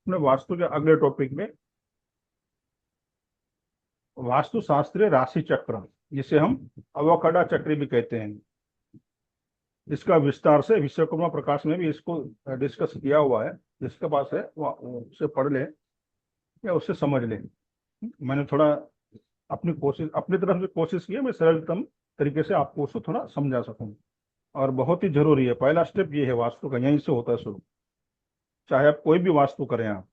अपने वास्तु के अगले टॉपिक में वास्तु शास्त्रीय राशि चक्र, जिसे हम अवोकड़ा चक्र भी कहते हैं, इसका विस्तार से विश्वकर्मा प्रकाश में भी इसको डिस्कस किया हुआ है। जिसके पास है वो उससे पढ़ ले या उससे समझ ले। मैंने थोड़ा अपनी कोशिश, अपनी तरफ से कोशिश की है मैं सरलतम तरीके से आपको उसको थोड़ा समझा सकूं। और बहुत ही जरूरी है, पहला स्टेप ये है वास्तु का, यहीं से होता है शुरू, चाहे आप कोई भी वास्तु करें आप।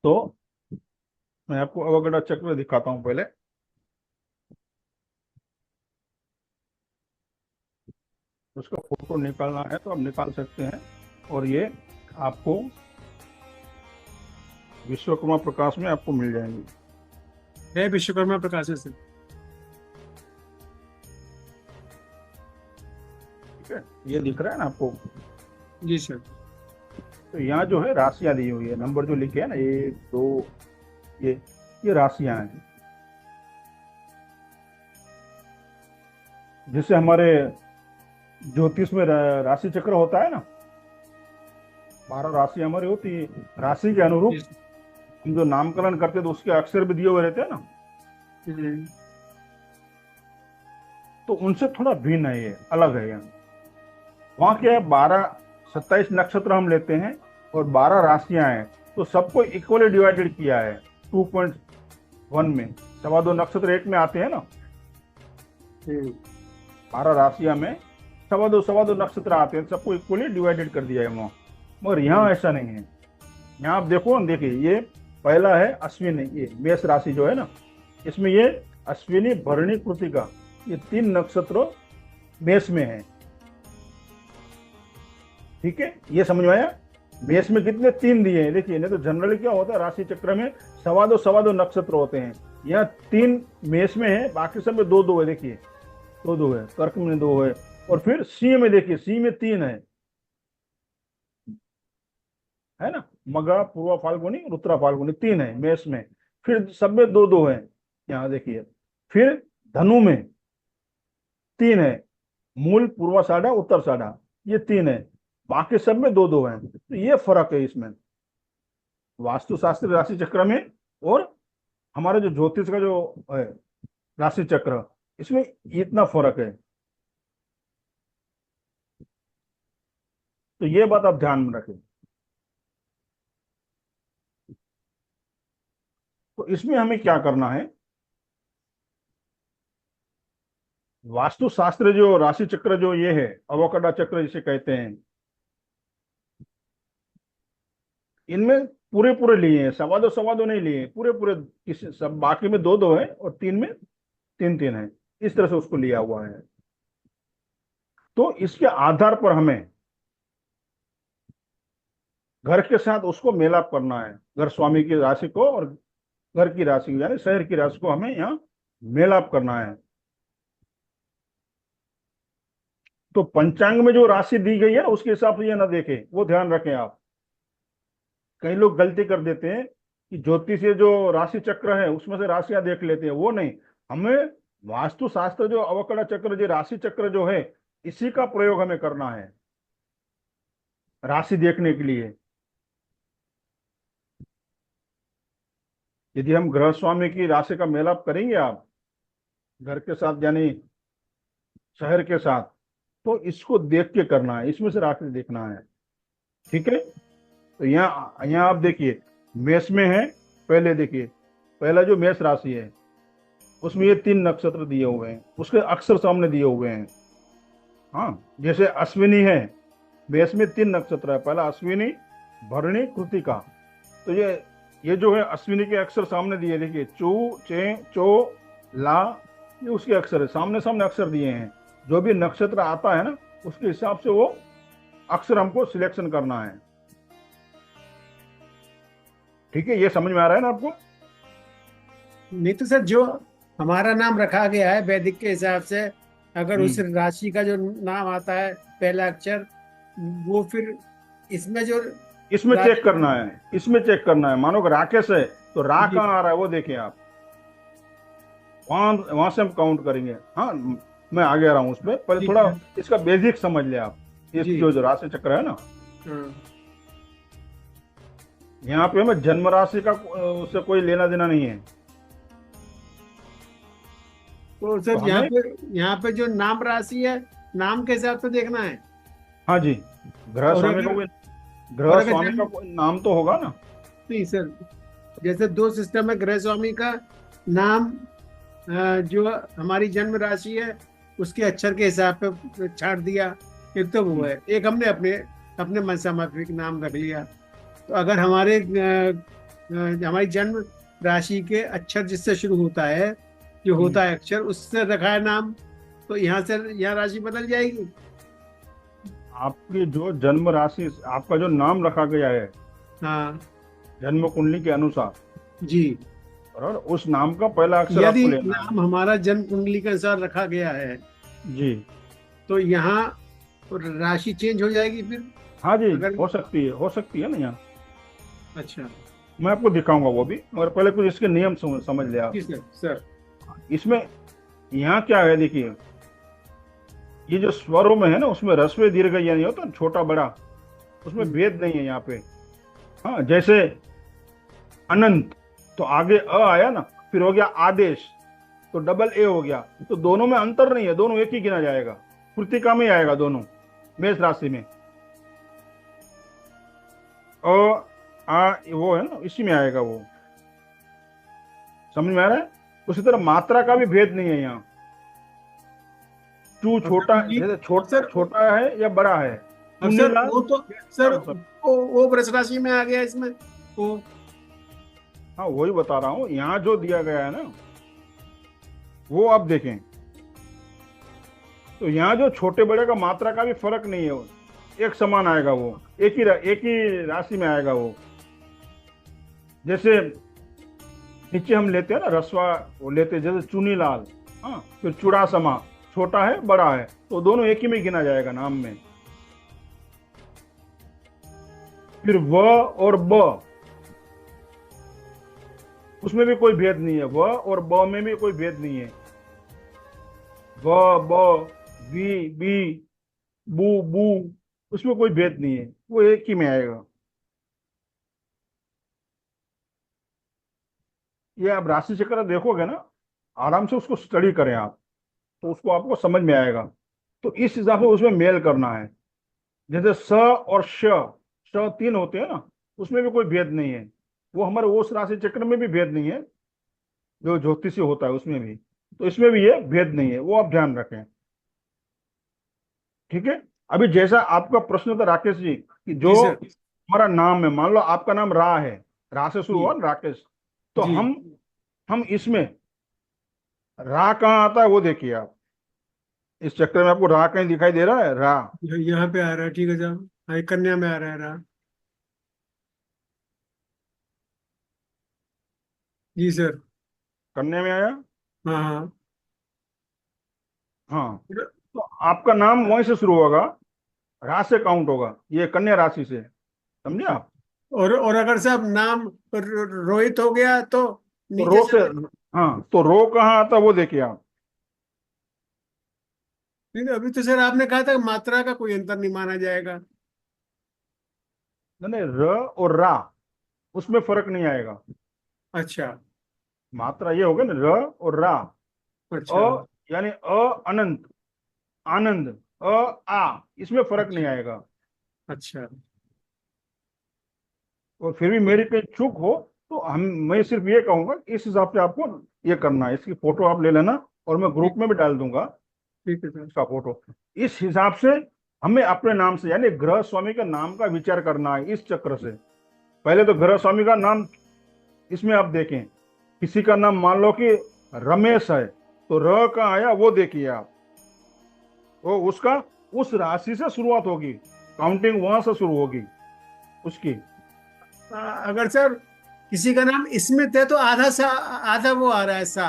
तो मैं आपको अवगढ़ चक्र दिखाता हूं पहले। उसका फोटो निकालना है तो आप निकाल सकते हैं, और ये आपको विश्वकर्मा प्रकाश में आपको मिल जाएंगे। है विश्वकर्मा प्रकाश से। ठीक है, ये दिख रहा है ना आपको। जी सर। तो यहाँ जो है राशियां दी हुई है, नंबर जो लिखे हैं ना 1 2, ये राशियां हैं। जैसे हमारे ज्योतिष में राशि चक्र होता है ना, 12 राशि हमारी होती है। राशि के अनुरूप हम जो नामकरण करते हैं तो उसके अक्षर भी दिए हुए रहते हैं ना, तो उनसे थोड़ा भिन्न है, ये अलग है। यहाँ वहां क्या है, 27 नक्षत्र हम लेते हैं और 12 राशियां हैं, तो सबको इक्वली डिवाइडेड किया है 2.1 में। 2.25 नक्षत्र एक में आते हैं ना, 12 राशियां में 2.25 नक्षत्र आते हैं, सबको इक्वली डिवाइडेड कर दिया है वहां। मगर यहाँ ऐसा नहीं है। यहाँ आप देखो, देखिए ये पहला है अश्विनी, ये मेष राशि जो है ना, इसमें ये अश्विनी भरणी कृतिका, ये 3 नक्षत्र मेष में है। ठीक है, ये समझ में आया। मेष में कितने 3 दिए हैं, देखिए। नहीं तो जनरली क्या होता है, राशि चक्र में 2.25 नक्षत्र होते हैं। यहाँ 3 मेष में है, बाकी सब में 2-2 है। देखिए 2-2 है, कर्क में 2 है, और फिर सिंह में देखिए, सिंह में 3 है ना। मगा, पूर्वा फाल्गुनी, उत्तरा फाल्गुनी 3 है मेष में। फिर सब में 2-2 है, यहाँ देखिए। फिर धनु में 3 है, मूल, पूर्वाषाढ़ा, उत्तराषाढ़ा, ये 3 है। बाकी सब में 2-2 है। तो ये फर्क है इसमें वास्तुशास्त्र राशि चक्र में, और हमारे जो ज्योतिष का जो है राशि चक्र, इसमें इतना फर्क है। तो ये बात आप ध्यान में रखें। तो इसमें हमें क्या करना है, वास्तुशास्त्र जो राशि चक्र जो ये है, अवोकड़ा चक्र जिसे कहते हैं, इनमें पूरे पूरे लिए हैं, 2.25 नहीं लिए, पूरे पूरे। किसी सब बाकी में 2-2 है और 3 में 3-3 है, इस तरह से उसको लिया हुआ है। तो इसके आधार पर हमें घर के साथ उसको मेलाप करना है, घर स्वामी की राशि को और घर की राशि यानी शहर की राशि को हमें यहाँ मेलाप करना है। तो पंचांग में जो राशि दी गई है उसके हिसाब से ये ना देखें, वो ध्यान रखें आप। कई लोग गलती कर देते हैं कि ज्योतिषीय जो राशि चक्र है उसमें से राशियां देख लेते हैं, वो नहीं। हमें वास्तु शास्त्र जो अवकड़ा चक्र जो राशि चक्र जो है, इसी का प्रयोग हमें करना है राशि देखने के लिए। यदि हम गृह स्वामी की राशि का मेलाप करेंगे आप घर के साथ यानी शहर के साथ, तो इसको देख के करना है, इसमें से राशि देखना है। ठीक है, तो यहाँ आप देखिए मेष में है। पहले देखिए, पहला जो मेष राशि है उसमें ये 3 नक्षत्र दिए हुए हैं, उसके अक्षर सामने दिए हुए हैं। हाँ, जैसे अश्विनी है, मेष में 3 नक्षत्र है, पहला अश्विनी, भरणी, कृतिका। तो ये जो है अश्विनी के अक्षर सामने दिए, देखिए चू, चे, चो, ला, ये उसके अक्षर है, सामने सामने अक्षर दिए हैं। जो भी नक्षत्र आता है ना, उसके हिसाब से वो अक्षर हमको सिलेक्शन करना है। ठीक है, ये समझ में आ रहा है ना आपको। नहीं तो सर, जो हमारा नाम रखा गया है वैदिक के हिसाब से, अगर उस हम्म राशि का जो नाम आता है पहला अक्षर, वो फिर इसमें जो इसमें चेक राशि। करना है, इसमें चेक करना है। मानो कि राकेश है तो रा जी कहाँ आ रहा है वो देखें आप, वहां से हम काउंट करेंगे। हाँ, मैं आगे आ रहा हूँ उस पर, पहले जी थोड़ा इसका बेसिक समझ ले आप। इस जी जो राशि चक्र है ना, हाँ। यहाँ पे हमें जन्म राशि का उससे कोई लेना देना नहीं है। तो तो सर हमें, यहाँ पे जो नाम राशि है, नाम के हिसाब से देखना है। हाँ जी, ग्रह और स्वामी का अगर कोई, और ग्रह अगर स्वामी का जन्म, कोई नाम तो होगा ना। नहीं सर, जैसे दो सिस्टम है, गृह स्वामी का नाम जो हमारी जन्म राशि है उसके अक्षर के हिसाब पे छाट दिया, एक तो वो हम्म, है। एक हमने अपने अपने मन सामग्रिक नाम रख लिया। तो अगर हमारी जन्म राशि के अक्षर जिससे शुरू होता है, जो हम्म। होता है अक्षर, उससे रखा है नाम, तो यहाँ से यहाँ राशि बदल जाएगी। आपकी जो जन्म राशि, आपका जो नाम रखा गया है हाँ जन्म कुंडली के अनुसार, जी। और उस नाम का पहला अक्षर यदि आपको लेना है। नाम हमारा जन्म कुंडली के अनुसार रखा गया है, जी। तो यहाँ राशि चेंज हो जाएगी फिर। हाँ जी, अगर, हो सकती है, हो सकती है ना यहाँ। अच्छा। मैं आपको दिखाऊंगा वो भी, मगर पहले कुछ इसके नियम समझ ले आप। जी सर, सर। इसमें यहाँ क्या है देखिए, ये जो स्वरों में है ना, उसमें ह्रस्व दीर्घ या नहीं होता, छोटा बड़ा, उसमें हम्म, भेद नहीं है यहाँ पे। हाँ, जैसे अनंत, तो आगे अ आया ना, फिर हो गया आदेश, तो डबल ए हो गया। तो दोनों में अंतर नहीं है, दोनों एक ही गिना जाएगा, कृतिका में ही आएगा दोनों, मेष राशि में। अ आ वो है ना, इसी में आएगा वो। समझ में आ रहा है? उसी तरह मात्रा का भी भेद नहीं है यहाँ। चू और छोटा, सर जी, जैसे और सर, छोटा है या बड़ा है, अब सर चुन्नीलाल वो तो, सर या सब। वो वृष राशि में आ गया इसमें, वो। हाँ, वही बता रहा हूँ, यहाँ जो दिया गया है ना, वो आप देखें, तो यहाँ जो छोटे बड़े का मात्रा का भी फर्क नहीं है, वो एक समान आएगा, वो एक ही राशि में आएगा वो। जैसे नीचे हम लेते हैं ना रसवा, वो लेते हैं जैसे चुनीलाल, हाँ, फिर चुड़ासमा, छोटा है बड़ा है, तो दोनों एक ही में गिना जाएगा नाम में। फिर व और ब, उसमें भी कोई भेद नहीं है, व और ब में भी कोई भेद नहीं है। व, ब, वी, बी, बू, बू, उसमें कोई भेद नहीं है, वो एक ही में आएगा। ये आप राशि चक्र देखोगे ना, आराम से उसको स्टडी करें आप, तो उसको आपको समझ में आएगा। तो इस हिसाब से उसमें मेल करना है। जैसे स और श तीन होते हैं ना, उसमें भी कोई भेद नहीं है। वो हमारे उस राशि चक्र में भी भेद नहीं है, जो ज्योतिषी होता है उसमें भी। तो इसमें भी ये भेद नहीं है, वो आप ध्यान रखें। ठीक है। अभी जैसा आपका प्रश्न था राकेश जी, कि जो जी सर। हमारा नाम है, मान लो आपका नाम रा है, रा से शुरू जी हुआ ना राकेश, तो जी। हम इसमें रा कहाँ आता है वो देखिए आप। इस चक्कर में आपको रा कहीं दिखाई दे रहा है? रा यहाँ पे आ रहा है, ठीक है साहब। हाँ, ये कन्या में आ रहा है रहा। जी सर। कन्या में आया। हाँ हाँ। हाँ, तो आपका नाम वहीं से शुरू होगा, रा से काउंट होगा, ये कन्या राशि से। समझे आप? और अगर साहब नाम रोहित हो गया तो तो नीचे रो से से, हाँ, तो रो कहाँ आता है वो देखिए आप। नहीं, अभी तो सर आपने कहा था कि मात्रा का कोई अंतर नहीं माना जाएगा। नहीं नहीं, र और रा, उसमें फर्क नहीं आएगा। अच्छा मात्रा ये होगा ना, र और रा। अ अच्छा यानी अनंत, आनंद, अ आ, इसमें फर्क नहीं अच्छा आएगा। अच्छा। और फिर भी मेरी कहीं चूक हो, तो हम, मैं सिर्फ ये कहूंगा कि इस हिसाब से आपको ये करना है। इसकी फोटो आप ले लेना, और मैं ग्रुप ठीक, में भी डाल दूंगा ठीक है सर। इसका फोटो। इस हिसाब से हमें अपने नाम से, यानी ग्रह स्वामी का नाम का विचार करना है इस चक्र से। पहले तो ग्रह स्वामी का नाम, इसमें आप देखें, किसी का नाम मान लो कि रमेश है, तो र का आया वो देखिए आप, वो उसका उस राशि से शुरुआत होगी, काउंटिंग वहां से शुरू होगी उसकी। अगर सर किसी का नाम स्मिथ है तो आधा सा, आधा वो आ रहा है सा,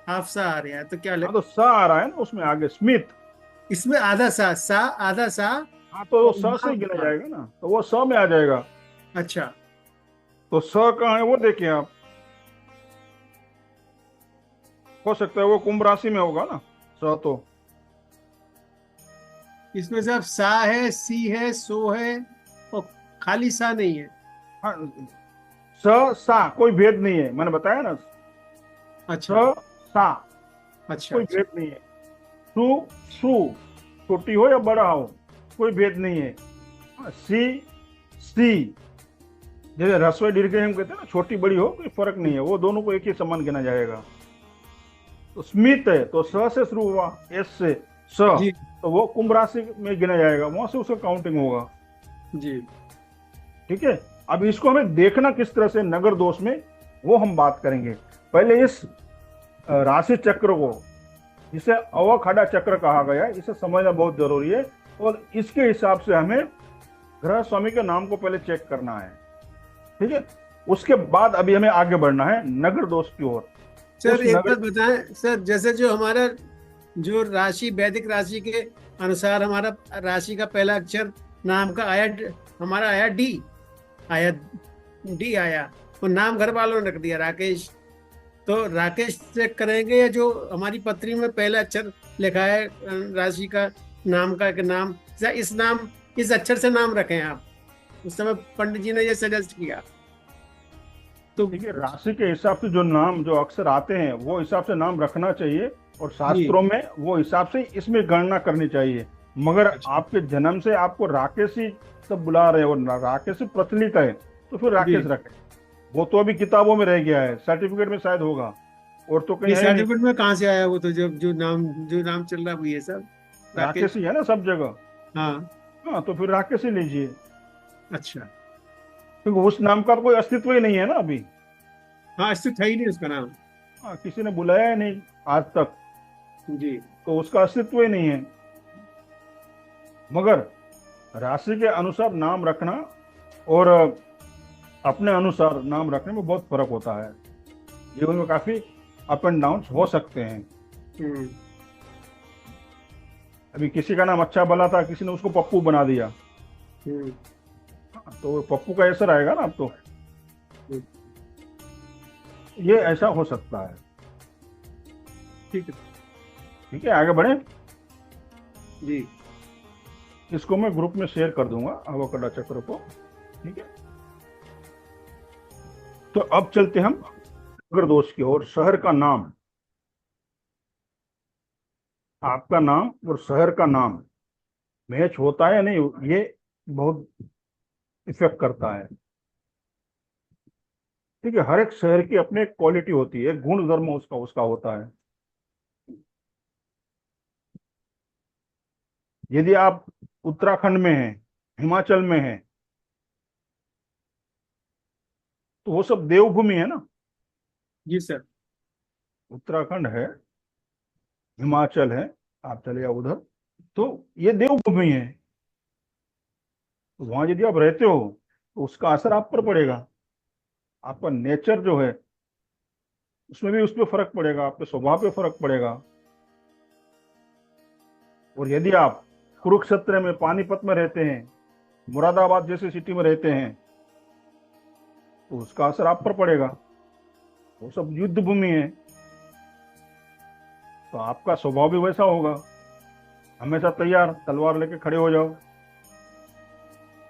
हाफ सा आ रहा है, तो क्या ले? हाँ, तो स आ रहा है ना उसमें आगे, स्मिथ। इसमें आधा सा, सा आधा सा। हाँ, तो वो और स से ही गिना हाँ, जाएगा ना, तो वो स में आ जाएगा। अच्छा। तो स कहाँ है वो देखिए आप। हो सकता है वो कुंभ राशि में होगा ना, स तो। इसमें साहब सा है, सी है, सो है, खाली सा नहीं है। हाँ, स सा कोई भेद नहीं है, मैंने बताया ना। अच्छा स सा अच्छा कोई अच्छा। भेद नहीं है। सु सु, छोटी हो या बड़ा हो, कोई भेद नहीं है। हाँ, सी, जैसे ह्रस्व दीर्घ हम कहते हैं ना, छोटी बड़ी हो कोई फर्क नहीं है, वो दोनों को एक ही समान गिना जाएगा। तो स्मित है तो स से शुरू हुआ, एस से, स, जी तो वो कुंभ राशि में गिना जाएगा, वहां से उसका काउंटिंग होगा। जी ठीक है। अब इसको हमें देखना किस तरह से नगर दोष में, वो हम बात करेंगे। पहले इस राशि चक्र को, जिसे अवखड़ा चक्र कहा गया है, इसे समझना बहुत जरूरी है। और इसके हिसाब से हमें ग्रह स्वामी के नाम को पहले चेक करना है। ठीक है। उसके बाद अभी हमें आगे बढ़ना है नगर दोष की ओर। सर उस एक नगर, बात बताएं सर, जैसे जो हमारा जो राशि वैदिक राशि के अनुसार हमारा राशि का पहला अक्षर नाम का आया, हमारा आया डी, आया डी आया, वो नाम घर वालों ने रख दिया राकेश। तो राकेश चेक करेंगे या जो हमारी पत्री में पहला अक्षर लिखा है राशि का नाम का, एक नाम इस नाम इस अक्षर से नाम रखें आप, उस समय पंडित जी ने ये सजेस्ट किया। तो ठीक है, राशि के हिसाब से जो नाम जो अक्षर आते हैं वो हिसाब से नाम रखना चाहिए, और जी शास्त्रों में वो हिसाब से इसमें गणना करनी चाहिए। मगर अच्छा आपके जन्म से आपको राकेश ही सब बुला रहे हो, राकेश ही प्रचलित है, तो फिर राकेश जी। रखें। वो तो अभी किताबों में रह गया है, सर्टिफिकेट में शायद होगा, और तो कहीं ये है नहीं। सर्टिफिकेट में कहाँ से आया? वो तो जब जो नाम चल रहा है वो ये सब राकेश राकेश। ही है ना सब जगह। हाँ हाँ, तो फिर राकेश ही लीजिए, अच्छा। क्योंकि उस नाम का कोई अस्तित्व ही नहीं है ना अभी। हाँ अस्तित्व है ही नहीं उसका नाम। हाँ, किसी ने बुलाया ही नहीं आज तक, जी तो उसका अस्तित्व ही नहीं है। मगर राशि के अनुसार नाम रखना और अपने अनुसार नाम रखने में बहुत फर्क होता है। जीवन में काफी अप एंड डाउन हो सकते हैं। हम्म अभी किसी का नाम अच्छा भला था, किसी ने उसको पप्पू बना दिया, हम्म तो पप्पू का असर आएगा ना अब तो। हम्म, ये ऐसा हो सकता है। ठीक है। ठीक है, आगे बढ़े। जी इसको मैं ग्रुप में शेयर कर दूंगा अवकड़ा चक्र को। ठीक है। तो अब चलते हम नगर दोष की ओर। शहर का नाम, आपका नाम और शहर का नाम मैच होता है या नहीं, ये बहुत इफेक्ट करता है। ठीक है। हर एक शहर की अपनी एक क्वालिटी होती है, गुण धर्म उसका उसका होता है। यदि आप उत्तराखंड में हैं, हिमाचल में हैं, तो वो सब देवभूमि है ना। जी सर। उत्तराखंड है, हिमाचल है, आप चले जाओ उधर, तो ये देवभूमि है। तो वहां यदि आप रहते हो तो उसका असर आप पर पड़ेगा। आपका नेचर जो है उसमें भी उस पर फर्क पड़ेगा, आपके स्वभाव पे फर्क पड़ेगा। और यदि आप कुरुक्षेत्र में, पानीपत में रहते हैं, मुरादाबाद जैसी सिटी में रहते हैं, तो उसका असर आप पर पड़ेगा। वो सब युद्ध भूमि है, तो आपका स्वभाव भी वैसा होगा। हमेशा तैयार, तलवार लेके खड़े हो जाओ,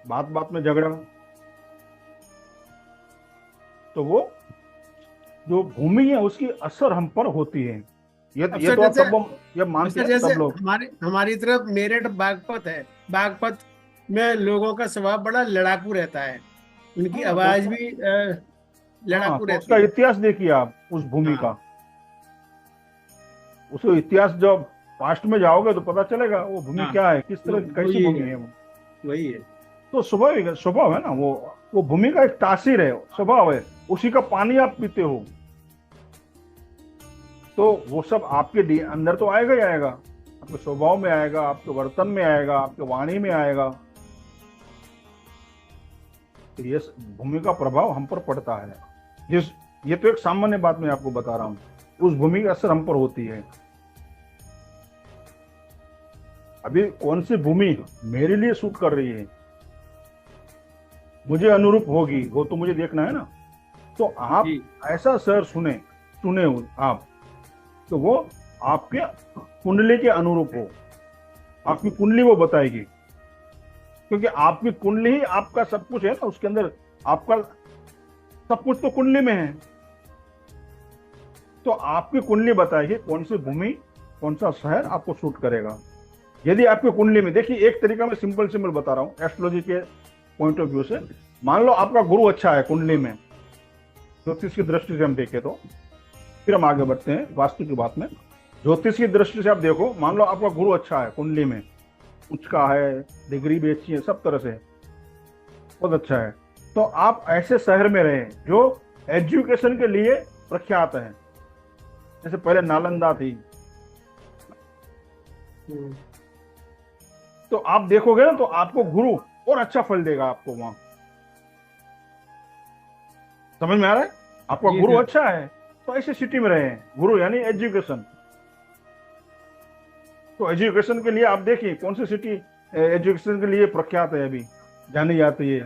बात बात में झगड़ा। तो वो जो भूमि है उसकी असर हम पर होती है। अब ये सर तो आप जैसे, सब ये मानते सर हैं जैसे सब लोग। हमारे हमारी तरफ मेरठ बागपत है, बागपत में लोगों का स्वभाव बड़ा लड़ाकू रहता है, उनकी हाँ, तो आवाज उसका, भी हाँ, लड़ाकू तो उसका रहती है। इतिहास देखिए आप उस भूमि हाँ का। उसको इतिहास जब पास्ट में जाओगे तो पता चलेगा वो भूमि हाँ क्या है, किस वो तरह वो कैसी यही भूमि है, है वो। वही है। तो स्वाभाविक स्वभाव है ना वो भूमि का एक तासीर है, स्वभाव है। उसी का पानी आप पीते हो, तो वो सब आपके अंदर तो आएगा ही आएगा। आपके स्वभाव में आएगा, आपके बर्तन में आएगा, आपके वाणी में आएगा। तो ये भूमि का प्रभाव हम पर पड़ता है। जिस ये तो एक सामान्य बात मैं आपको बता रहा हूँ, उस भूमि का असर हम पर होती है। अभी कौन सी भूमि मेरे लिए सूट कर रही है, मुझे अनुरूप होगी, वो तो मुझे देखना है ना। तो आप जी ऐसा शहर चुने हो आप, तो वो आपके कुंडली के अनुरूप हो, आपकी कुंडली वो बताएगी। क्योंकि आपकी कुंडली ही आपका सब कुछ है ना, उसके अंदर आपका सब कुछ तो कुंडली में है। तो आपकी कुंडली बताएगी कौन सी भूमि, कौन सा शहर आपको सूट करेगा। यदि आपकी कुंडली में, देखिए एक तरीका मैं सिंपल सिंपल बता रहा हूं एस्ट्रोलॉजी के पॉइंट ऑफ व्यू से। मान लो आपका गुरु अच्छा है कुंडली में, ज्योतिष की दृष्टि से हम देखें तो, फिर हम आगे बढ़ते हैं वास्तु की बात में। ज्योतिष की दृष्टि से आप देखो, मान लो आपका गुरु अच्छा है कुंडली में, उच्च का है, डिग्री भी अच्छी है, सब तरह से बहुत अच्छा है, तो आप ऐसे शहर में रहे जो एजुकेशन के लिए प्रख्यात है। जैसे पहले नालंदा थी, तो आप देखोगे ना तो आपको गुरु और अच्छा फल देगा आपको वहां। समझ में आ रहा है? आपका जी गुरु सर। अच्छा है तो ऐसे सिटी में रहे। गुरु यानी एजुकेशन। तो एजुकेशन के लिए आप देखिए कौन सी सिटी एजुकेशन के लिए प्रख्यात है, अभी जानी जाती है,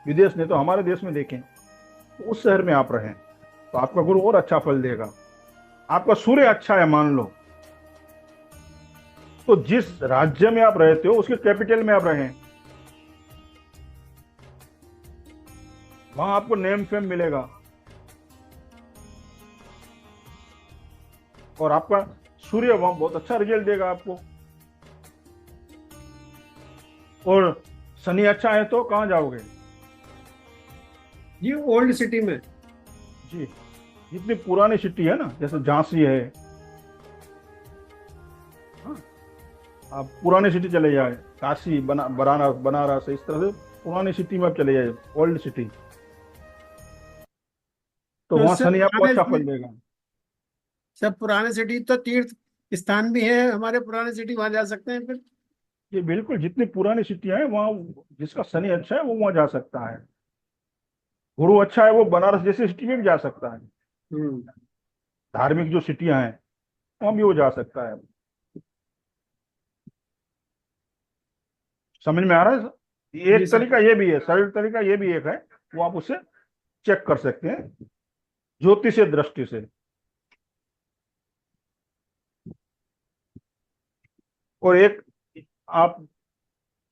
विदेश नहीं तो हमारे देश में देखें, तो उस शहर में आप रहें तो आपका गुरु और अच्छा फल देगा। आपका सूर्य अच्छा है मान लो, तो जिस राज्य में आप रहते हो उसके कैपिटल में आप रहें, वहां आपको नेम फेम मिलेगा और आपका सूर्य वहां बहुत अच्छा रिजल्ट देगा आपको। और शनि अच्छा है तो कहाँ जाओगे? जी ओल्ड सिटी में। जी, जितनी पुरानी सिटी है ना, जैसे झांसी है, हाँ, आप पुरानी सिटी चले जाए, काशी, बनारस, बनारस, इस तरह से पुरानी सिटी में आप चले जाए, ओल्ड सिटी, तो तो वहां उससे शनि आपको अच्छा पुराने फल देगा। सब पुराने सिटी तो तीर्थ स्थान भी है हमारे, पुराने सिटी वहां जा सकते हैं फिर। ये बिल्कुल, जितनी पुरानी सिटियां हैं वहां, जिसका शनि अच्छा है वो वहां जा सकता है। गुरु अच्छा है वो बनारस जैसी सिटी में भी जा सकता है। हम्म। धार्मिक जो सिटियां हैं वहां भी वो जा सकता है। समझ में आ रहा है सर? जी एक सर। तरीका ये भी है, सरल तरीका ये भी एक है, वो आप उसे चेक कर सकते हैं ज्योतिषीय दृष्टि से। और एक, आप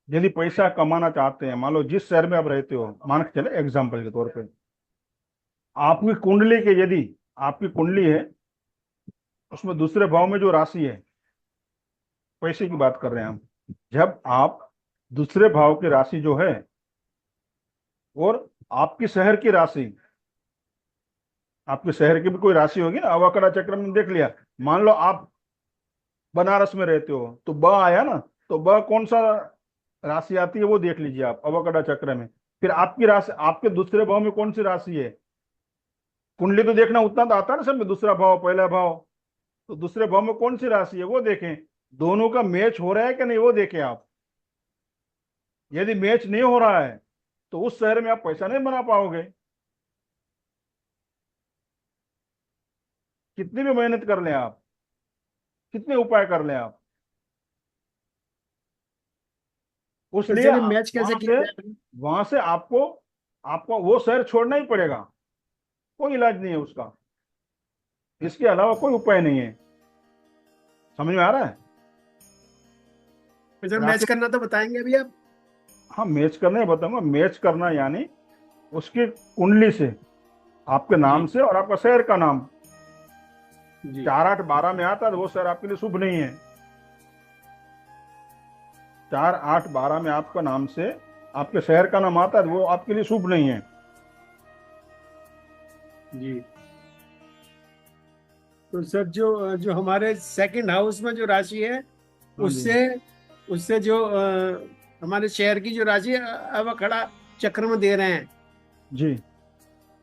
यदि पैसा कमाना चाहते हैं, मान लो जिस शहर में आप रहते हो, मान के चले एग्जाम्पल के तौर पे, आपकी कुंडली के, यदि आपकी कुंडली है उसमें दूसरे भाव में जो राशि है, पैसे की बात कर रहे हैं हम, जब आप दूसरे भाव की राशि जो है और आपकी शहर की राशि, आपके शहर की भी कोई राशि होगी ना, अवकड़ा चक्र में देख लिया, मान लो आप बनारस में रहते हो तो ब आया ना, तो ब कौन सा राशि आती है वो देख लीजिए आप अवकड़ा चक्र में। फिर आपकी राशि, आपके दूसरे भाव में कौन सी राशि है, कुंडली तो देखना उतना तो आता है ना सब में, दूसरा भाव पहला भाव, तो दूसरे भाव में कौन सी राशि है वो देखें, दोनों का मैच हो रहा है कि नहीं वो देखें आप। यदि मैच नहीं हो रहा है तो उस शहर में आप पैसा नहीं बना पाओगे, कितनी भी मेहनत कर लें आप, कितने उपाय कर लें आप। तो उसलिए चलिए मैच कैसे वहां से, किया जाए। वहां से आपको, आपको वो शहर छोड़ना ही पड़ेगा, कोई इलाज नहीं है उसका, इसके अलावा कोई उपाय नहीं है। समझ में आ रहा है? तो सर मैच राशि, करना तो बताएंगे अभी आप। हाँ मैच करना ही बताऊंगा। मैच करना यानी उसकी कुंडली से, आपके नाम जी। से और आपका शहर का नाम जी। 4 8 12 में आता है तो वो शहर आपके लिए शुभ नहीं है। 4 8 12 में आपका नाम से आपके शहर का नाम आता है तो वो आपके लिए शुभ नहीं है। जी। तो सर जो जो हमारे सेकंड हाउस में जो राशि है, हाँ जी। उससे उससे जो हमारे शेयर की जो राशि है, अब खड़ा चक्र में दे रहे हैं। जी,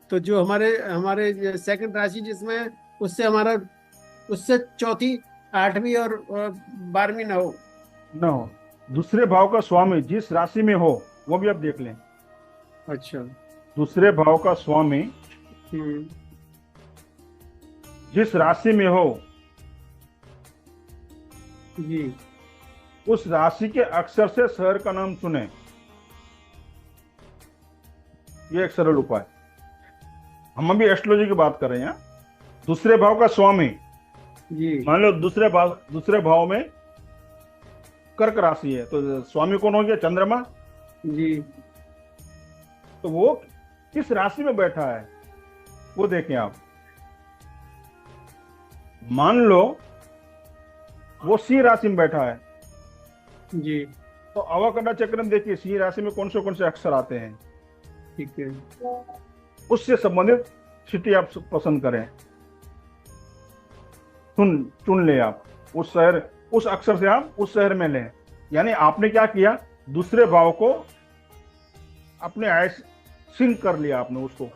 तो जो हमारे हमारे सेकंड राशि जिसमें, उससे हमारा, उससे चौथी, आठवीं और 12वीं ना हो। ना हो। दूसरे भाव का स्वामी जिस राशि में हो वो भी आप देख लें। अच्छा। दूसरे भाव का स्वामी हम्म। जिस राशि में हो, जी। उस राशि के अक्षर से शहर का नाम चुने। ये एक सरल उपाय। हम अभी एस्ट्रोलॉजी की बात कर रहे हैं यहाँ। दूसरे भाव का स्वामी, जी। मान लो दूसरे भाव में कर्क राशि है तो स्वामी कौन हो गया? चंद्रमा। जी। तो वो किस राशि में बैठा है वो देखें आप। मान लो वो सी राशि में बैठा है, जी। तो अवकड़ा चक्र में देखिए सी राशि में कौन से अक्षर आते हैं, ठीक है। उससे संबंधित सिटी आप पसंद करें, चुन चुन ले आप उस शहर, उस अक्षर से आप उस शहर में लें। यानी आपने क्या किया, दूसरे भाव को अपने आय सिंक कर लिया आपने, उसको,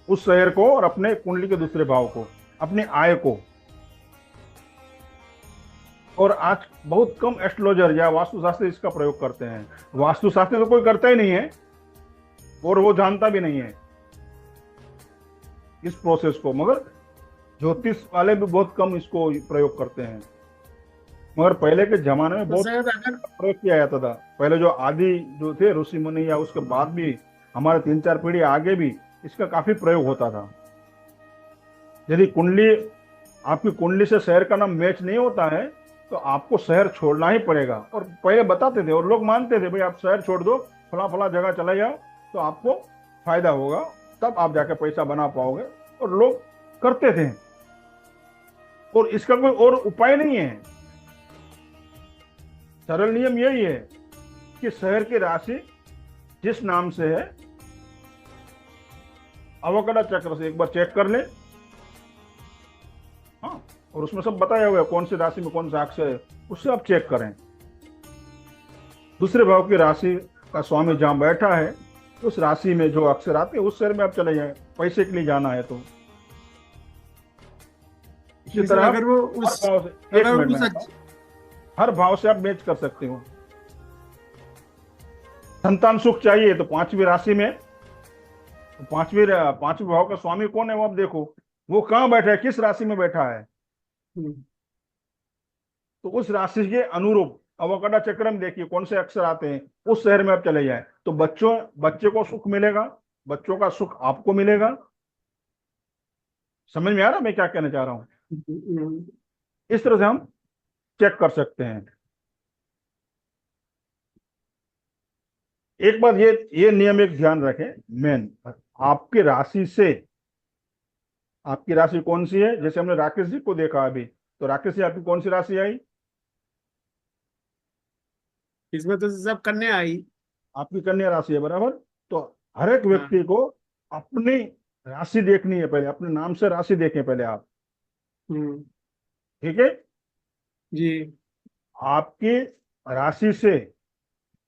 उस शहर को और अपने कुंडली के दूसरे भाव को, अपने आय को। और आज बहुत कम एस्ट्रोलॉजर या वास्तुशास्त्री इसका प्रयोग करते हैं। वास्तुशास्त्री तो कोई करता ही नहीं है और वो जानता भी नहीं है इस प्रोसेस को, मगर ज्योतिष वाले भी बहुत कम इसको प्रयोग करते हैं। मगर पहले के जमाने में तो बहुत सर अगर प्रयोग किया जाता था। पहले जो आदि जो थे ऋषि मुनि, या उसके बाद भी हमारे 3-4 पीढ़ी आगे भी इसका काफी प्रयोग होता था। यदि कुंडली, आपकी कुंडली से शहर का नाम मैच नहीं होता है तो आपको शहर छोड़ना ही पड़ेगा। और पहले बताते थे और लोग मानते थे, भाई आप शहर छोड़ दो, फला फला जगह चले जाओ तो आपको फायदा होगा, तब आप जाके पैसा बना पाओगे। और लोग करते थे, और इसका कोई और उपाय नहीं है। सरल नियम यही है कि शहर की राशि जिस नाम से है अवकड़ा चक्र से एक बार चेक कर ले। हाँ, और उसमें सब बताया हुआ है कौन सी राशि में कौन सा अक्षर है, उससे आप चेक करें। दूसरे भाव की राशि का स्वामी जहां बैठा है उस राशि में जो अक्षर आते हैं उस शहर में आप चले जाएं, पैसे के लिए जाना है तो। इसी जैसे तरह अगर वो हर उस भाव से, एक अगर मिनट उस में, हर भाव से आप मैच कर सकते हो। संतान सुख चाहिए तो पांचवी राशि में, पांचवी भाव का स्वामी कौन है वो आप देखो, वो कहाँ बैठा है, किस राशि में बैठा है। हम्म, तो उस राशि के अनुरूप अवकड़ा चक्र में देखिए कौन से अक्षर आते हैं, उस शहर में आप चले जाएं तो बच्चे को सुख मिलेगा, बच्चों का सुख आपको मिलेगा। समझ में आ रहा मैं क्या कहना चाह रहा हूं। हम्म, इस तरह से हम चेक कर सकते हैं। एक बात ये नियम एक ध्यान रखें मेन, आपकी राशि से, आपकी राशि कौन सी है, जैसे हमने राकेश जी को देखा अभी, तो राकेश जी आपकी कौन सी राशि आई, इसमें तो सब करने आई। आपकी कन्या राशि है, बराबर। तो हर एक हाँ। व्यक्ति को अपनी राशि देखनी है पहले, अपने नाम से राशि देखें पहले आप। हम्म। ठीक है, जी। आपकी राशि से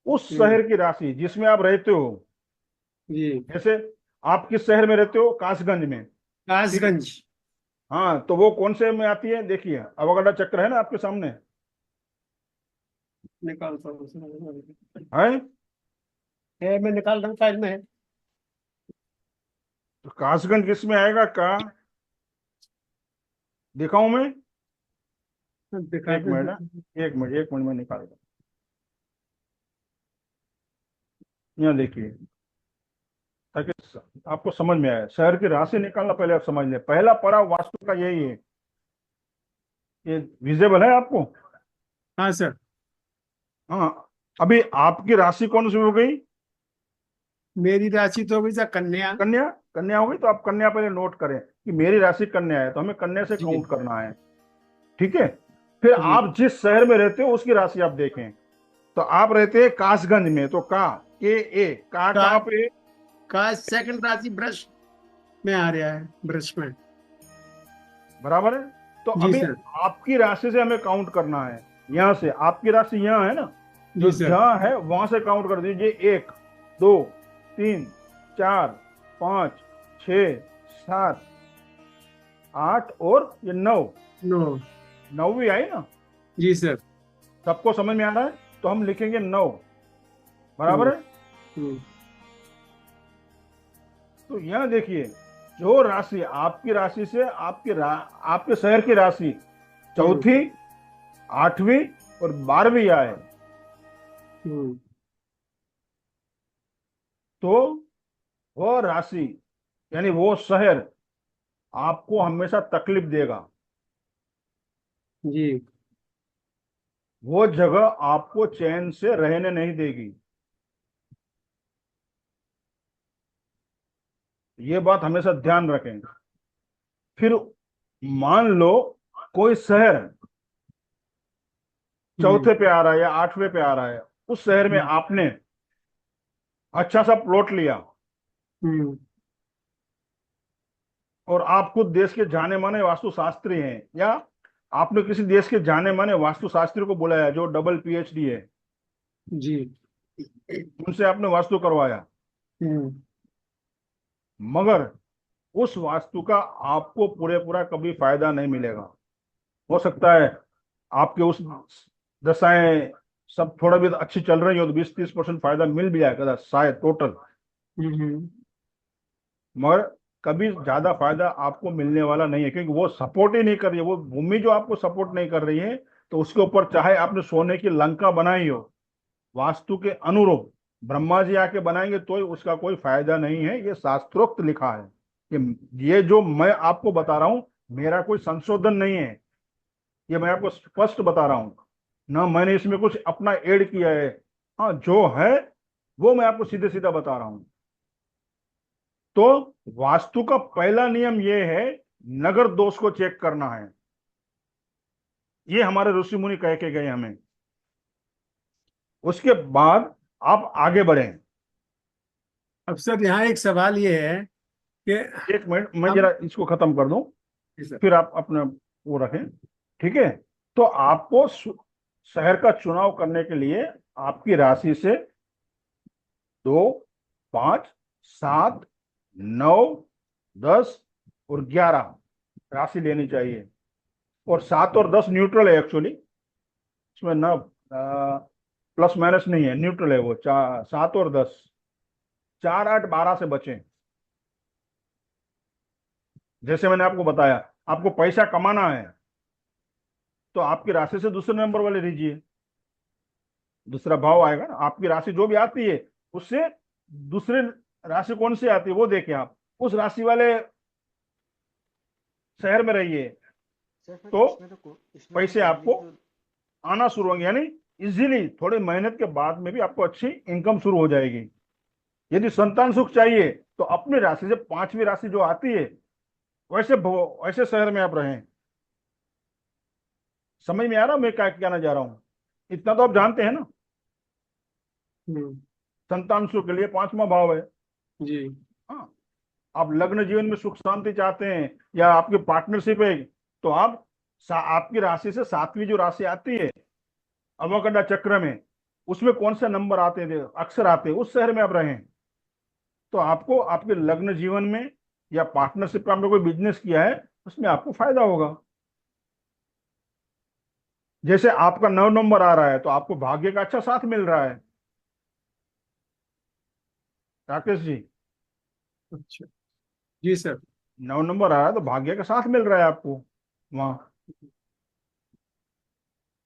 उस हम्म। शहर की राशि जिसमें आप रहते हो, जी। जैसे आप किस शहर में रहते हो, कासगंज में। ठीक है, कासगंज। हाँ, तो वो कौन से में आती है, देखिए अवगढ़ा चक्र है ना आपके सामने, निकालता हूँ। है। है, मैं निकाल रहा हूँ, फाइल में है। तो कासगंज किस में आएगा का, दिखाऊं मैं, दिखा एक दे। मिनट, एक मिनट में निकाल दो। यहाँ देखिए, ताकि आपको समझ में आए, शहर की राशि निकालना पहले आप समझ लें। पहला पड़ाव वास्तु का यही है। ये विजिबल है आपको। हाँ सर। हाँ, अभी आपकी राशि कौन सी हो गई, मेरी राशि तो अभी तक कन्या। कन्या। कन्या हो गई, तो आप कन्या पहले नोट करें कि मेरी राशि कन्या है, तो हमें कन्या से जी। काउंट करना है। ठीक है, फिर जी। आप जिस शहर में रहते हो उसकी राशि आप देखें। तो आप रहते हैं कासगंज में, तो का, के ए का का कहाँ पे, का सेकंड राशि ब्रश में आ रहा है, ब्रश में। बराबर है। तो जी अभी सर। आपकी राशि से हमें काउंट करना है। यहां से आपकी राशि यहाँ है ना, जी जो सर। जहां है वहां से काउंट कर दीजिए। 1 2 3 4 5 6 7 8 और ये 9, नो। 9वीं आई ना। जी सर। सबको समझ में आ रहा है, तो हम लिखेंगे 9, हम्म। बराबर है। हम्म। तो यहाँ देखिए, जो राशि आपकी राशि से आपके शहर की राशि हम्म। चौथी, 8वीं और 12वीं आए, हम्म। तो वो राशि यानी वो शहर आपको हमेशा तकलीफ देगा। जी। वो जगह आपको चैन से रहने नहीं देगी। ये बात हमेशा ध्यान रखें। फिर मान लो कोई शहर हम्म चौथे पे आ रहा है या आठवें पे आ रहा है, उस शहर में हम्म आपने अच्छा सा प्लॉट लिया, हम्म और आप खुद देश के जाने माने वास्तुशास्त्री हैं, या आपने किसी देश के जाने माने वास्तुशास्त्री को बुलाया जो डबल पीएचडी है, जी। उनसे आपने वास्तु करवाया, हम्म मगर उस वास्तु का आपको पूरे पूरा कभी फायदा नहीं मिलेगा। हो सकता है आपके उस दशाएं सब थोड़ा भी अच्छी चल रही हो तो 20-30% फायदा मिल भी जाएगा शायद टोटल, हम्म मगर कभी ज्यादा फायदा आपको मिलने वाला नहीं है, क्योंकि वो सपोर्ट ही नहीं कर रही है, वो भूमि जो आपको सपोर्ट नहीं कर रही है। तो उसके ऊपर चाहे आपने सोने की लंका बनाई हो वास्तु के अनुरूप, ब्रह्मा जी आके बनाएंगे तो उसका कोई फायदा नहीं है। ये शास्त्रोक्त लिखा है कि ये जो मैं आपको बता रहा हूं मेरा कोई संशोधन नहीं है, ये मैं आपको स्पष्ट बता रहा हूं, ना मैंने इसमें कुछ अपना ऐड किया है। हाँ, जो है वो मैं आपको सीधे सीधा बता रहा हूं। तो वास्तु का पहला नियम ये है, नगर दोष को चेक करना है। ये हमारे ऋषि मुनि कह के गए हमें। उसके बाद आप आगे बढ़ें। अब सर यहाँ एक सवाल ये है कि एक मिनट, मैं हम। जरा इसको खत्म कर दूं, जी सर। फिर आप अपने वो रखें। ठीक है। तो आपको शहर का चुनाव करने के लिए आपकी राशि से 2, 5, 7, 9, 10 और 11 राशि लेनी चाहिए। और 7 और 10 न्यूट्रल है एक्चुअली, इसमें ना प्लस माइनस नहीं है, न्यूट्रल है वो। 7 और 10, 4, 8, 12 से बचें। जैसे मैंने आपको बताया, आपको पैसा कमाना है तो आपकी राशि से दूसरे नंबर वाले लीजिए, दूसरा भाव आएगा ना, आपकी राशि जो भी आती है उससे दूसरे राशि कौन सी आती है वो देखें, आप उस राशि वाले शहर में रहिए, सर फिर तो इसमें तो पैसे पहले आपको ही तो। आना शुरू होंगे, यानी इजीली थोड़ी मेहनत के बाद में भी आपको अच्छी इनकम शुरू हो जाएगी। यदि संतान सुख चाहिए तो अपनी राशि से पांचवी राशि जो आती है वैसे वैसे शहर में आप रहें। समझ में आ रहा मैं क्या कहना चाह रहा हूँ? इतना तो आप जानते हैं ना, हम्म संतान सुख के लिए पांचवा भाव है। जी। हाँ, आप लग्न जीवन में सुख शांति चाहते हैं या आपकी पार्टनरशिप है, तो आप आपकी राशि से सातवीं जो राशि आती है अवकड़ा चक्र में, उसमें कौन से नंबर आते थे, अक्षर आते हैं, उस शहर में आप रहें, तो आपको आपके लग्न जीवन में या पार्टनरशिप का आपने कोई बिजनेस किया है उसमें आपको फायदा होगा। जैसे आपका 9 नंबर आ रहा है तो आपको भाग्य का अच्छा साथ मिल रहा है, राकेश जी। अच्छा। जी सर। 9 नंबर आ रहा है तो भाग्य का साथ मिल रहा है आपको वहां।